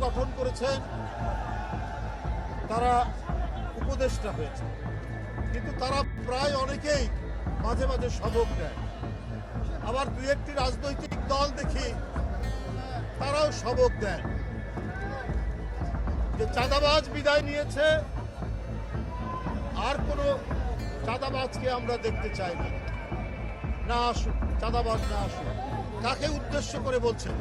গঠন করেছেন, তারা উপদেষ্টা হয়েছে, কিন্তু তারা প্রায় অনেকেই মাঝে মাঝে সবক দেয়। আবার দুই একটি রাজনৈতিক দল দেখি তারাও সবক দেয় যে চাঁদাবাজ বিদায় নিয়েছে, আর কোনো চাঁদাবাজকে আমরা দেখতে চাই না, না আসুক চাঁদাবাজ, না আসুক। কাকে উদ্দেশ্য করে বলছেন?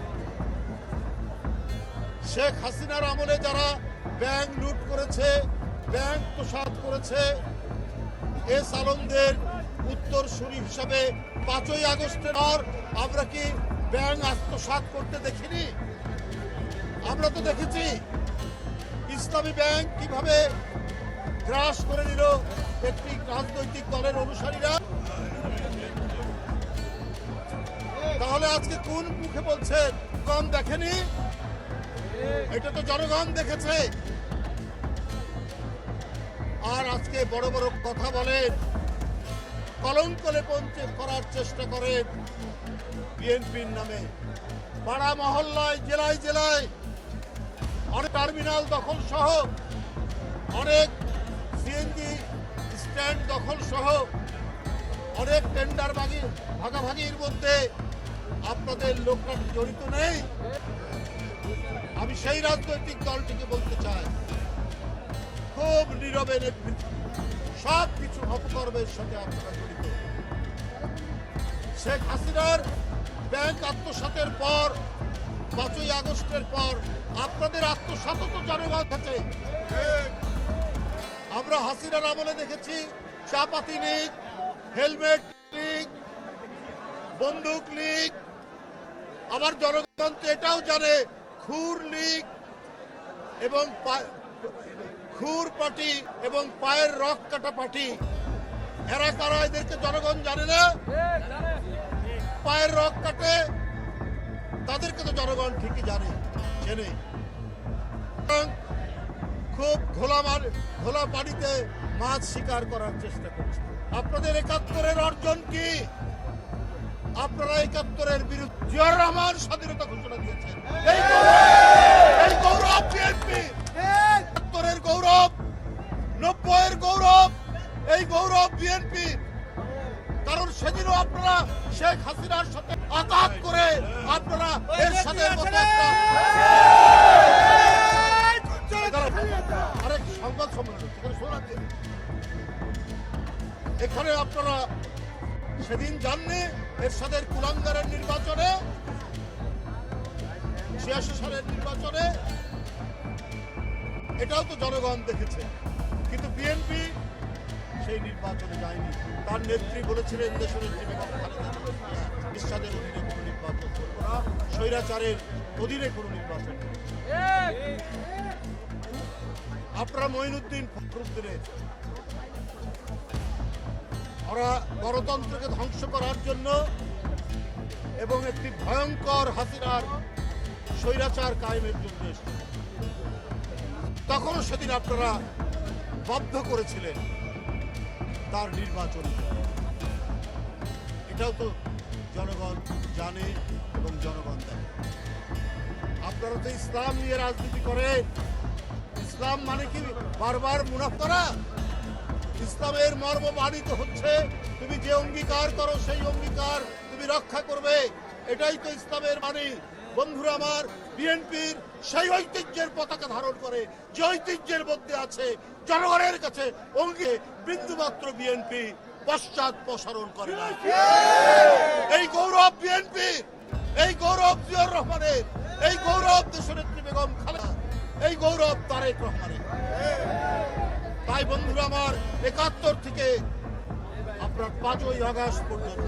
শেখ হাসিনার আমলে যারা ব্যাংক লুট করেছে, ব্যাংক তোষাদ করেছে, এস আলমদের উত্তরসূরি হিসাবে 5ই আগস্টের পর আমরা কি ব্যাংক আত্মসাৎ করতে দেখিনি? আমরা তো দেখেছি ইসলামী ব্যাংক কিভাবে গ্রাস করে নিল একটি রাজনৈতিক দলের অনুসারীরা। তাহলে আজকে কোন মুখে বলছেন জনগণ দেখেনি? এটা তো জনগণ দেখেছে। আর আজকে বড় বড় কথা বলেন, কলঙ্ক লেপন করার চেষ্টা করেন বিএনপির নামে। পাড়া মহল্লায়, জেলায় জেলায় অনেক টার্মিনাল দখল সহ, অনেক সিএনজি স্ট্যান্ড দখল সহ, অনেক টেন্ডার ভাগাভাগির মধ্যে আপনাদের লোকরা জড়িত নেই? আমি সেই রাজনৈতিক দলটিকে বলতে চাই, খুব নীরবে সব কিছু অপকর্মের সাথে আপনারা জড়িত। শেখ হাসিনার ব্যাংক আত্মসাতের পর, 5ই আগস্টের পর আপনাদের আত্মসাত তো জনগণ আছে। আমরা হাসিনার আমলে দেখেছি চাপাতি লীগ, হেলমেট লীগ, বন্দুক লীগ, আবার জনগণ তো এটাও জানে খুর লীগ এবং খুর পার্টি এবং পায়ের রক কাটা পার্টি। এরা কারা? এদেরকে জনগণ জানে না? পায়ের রক কাটে তাদেরকে তো জনগণ ঠিকই জানে, চেনে। খুব ঘোলা পানিতে মাছ শিকার করার চেষ্টা করছে। আপনাদের 71-এর অর্জন কি? আপনারা 71-এর বিরুদ্ধে জিয়াউর রহমান স্বাধীনতা ঘোষণা দিয়েছেন। এই গৌরব বিএনপি, 71-এর গৌরব, 90-এর গৌরব, এই গৌরব বিএনপি। কারণ সেদিনও আপনারা শেখ হাসিনার সাথে আঘাত করে আপনারা এর সাথে আরেক সংবাদ সম্মেলন এখানে আপনারা সেদিন জাননি এরশাদের কুলাঙ্গারের নির্বাচনে, 86 সালের নির্বাচনে, এটাও তো জনগণ দেখেছে। কিন্তু বিএনপি সেই নির্বাচনে যায়নি। তার নেত্রী বলেছিলেন দেশের এরশাদের অধীনে কোনো নির্বাচন করবো না, স্বৈরাচারের অধীনে কোনো নির্বাচন। আপনারা মঈনুদ্দিন ফখরুদ্দিনের, ওরা গণতন্ত্রকে ধ্বংস করার জন্য এবং একটি ভয়ঙ্কর হাসিনার স্বৈরাচার কায়েমের জন্য এসেছে। তখনও সেদিন আপনারা বদ্ধ করেছিলেন তার নির্বাচন। এটাও তো জনগণ জানে এবং জনগণ দেখে। আপনারা তো ইসলাম নিয়ে রাজনীতি করেন। ইসলাম মানে কি বারবার মুনাফা করা? ইসলামের মর্ম বাণিত হচ্ছে তুমি যে অঙ্গীকার করো সেই অঙ্গীকার তুমি রক্ষা করবে, এটাই তো ইসলামের বাণী। বন্ধুরা আমার, বিএনপির সেই ঐতিহ্যের পতাকা ধারণ করে, যে ঐতিহ্যের মধ্যে আছে জনগণের কাছে অঙ্গে বিন্দুমাত্র বিএনপি পশ্চাৎ প্রসারণ করে না। এই গৌরব বিএনপি, এই গৌরব জিয়াউর রহমানের, এই গৌরব দেশনেত্রী বেগম খালেদা, এই গৌরব তারেক রহমানের। তাই বন্ধুরা আমার, 71 থেকে আপনার 5ই আগস্ট পর্যন্ত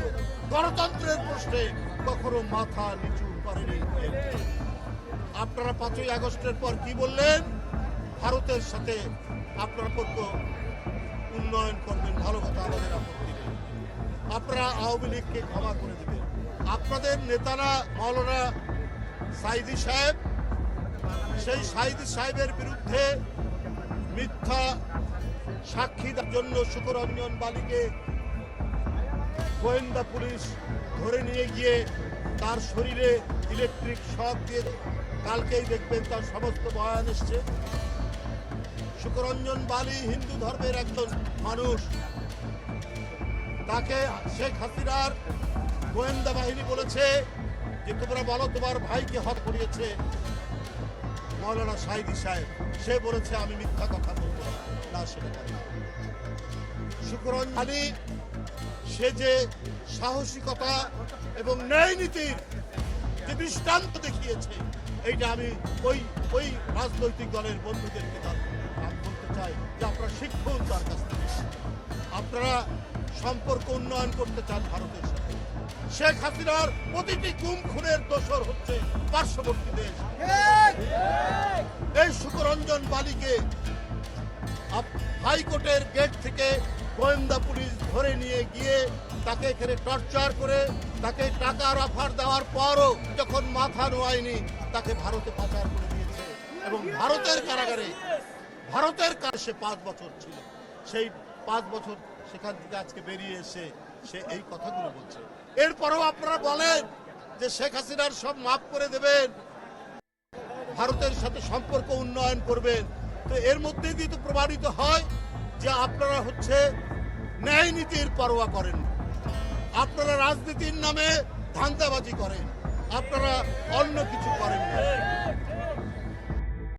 গণতন্ত্রের প্রশ্নে কখনো মাথা নিচু করেনি। আপনারা 5ই আগস্টের পর কি বললেন? ভারতের সাথে আপনারা উন্নয়ন করবেন, ভালো কথা, আমাদের আপত্তি নেই। আপনারা আওয়ামী লীগকে ক্ষমা করে দেবেন। আপনাদের নেতারা মাওলানা সাইদি সাহেব, সেই সাইদি সাহেবের বিরুদ্ধে মিথ্যা সাক্ষীর জন্য সুকরঞ্জন বালিকে গোয়েন্দা পুলিশ ধরে নিয়ে গিয়ে তার শরীরে ইলেকট্রিক শক দিয়ে কালকেই দেখবেন তার সমস্ত বয়ান এসছে। সুকরঞ্জন বালি হিন্দু ধর্মের একজন মানুষ, তাকে শেখ হাসিনার গোয়েন্দা বাহিনী বলেছে যে তোমরা বলো তোমার ভাইকে হত্যা করিয়েছে মৌলানা সাইদি সাহেব। সে বলেছে আমি মিথ্যা কথা বলবো না, না সেটা করে না। সুকরঞ্জন বালি সে যে সাহসিকতা এবং ন্যায় নীতির যে দৃষ্টান্ত দেখিয়েছে, এইটা আমি ওই ওই রাজনৈতিক দলের বন্ধুদেরকে আমি বলতে চাই যে আপনারা শিক্ষুন তার কাছ থেকে। আপনারা সম্পর্ক উন্নয়ন করতে চান ভারতের সাথে। শেখ হাসিনার প্রতিটি গুম খুনের দোষর হচ্ছে পার্শ্ববর্তী দেশ। এই সুকরঞ্জন বালিকে হাইকোর্টের গেট থেকে গোয়েন্দা পুলিশ ধরে নিয়ে গিয়ে তাকে এখানে টর্চার করে তাকে টাকার অফার দেওয়ার পরও যখন মাথা নোয়ায়নি তাকে ভারতে পাচার করে দিয়েছে এবং ভারতের কারাগারে সে 5 বছর ছিল। সেই 5 বছর সেখান থেকে আজকে বেরিয়ে এসে সে এই কথাগুলো বলছে। এরপরেও আপনারা বলেন যে শেখ হাসিনার সব মাফ করে দেবেন, ভারতের সাথে সম্পর্ক উন্নয়ন করবেন। তো এর মধ্যে দিয়ে তো প্রমাণিত হয় যে আপনারা হচ্ছে ন্যায় নীতির পরোয়া করেন, আপনারা রাজনীতির নামে ধান্দাবাজি করেন, আপনারা অন্য কিছু করেন না।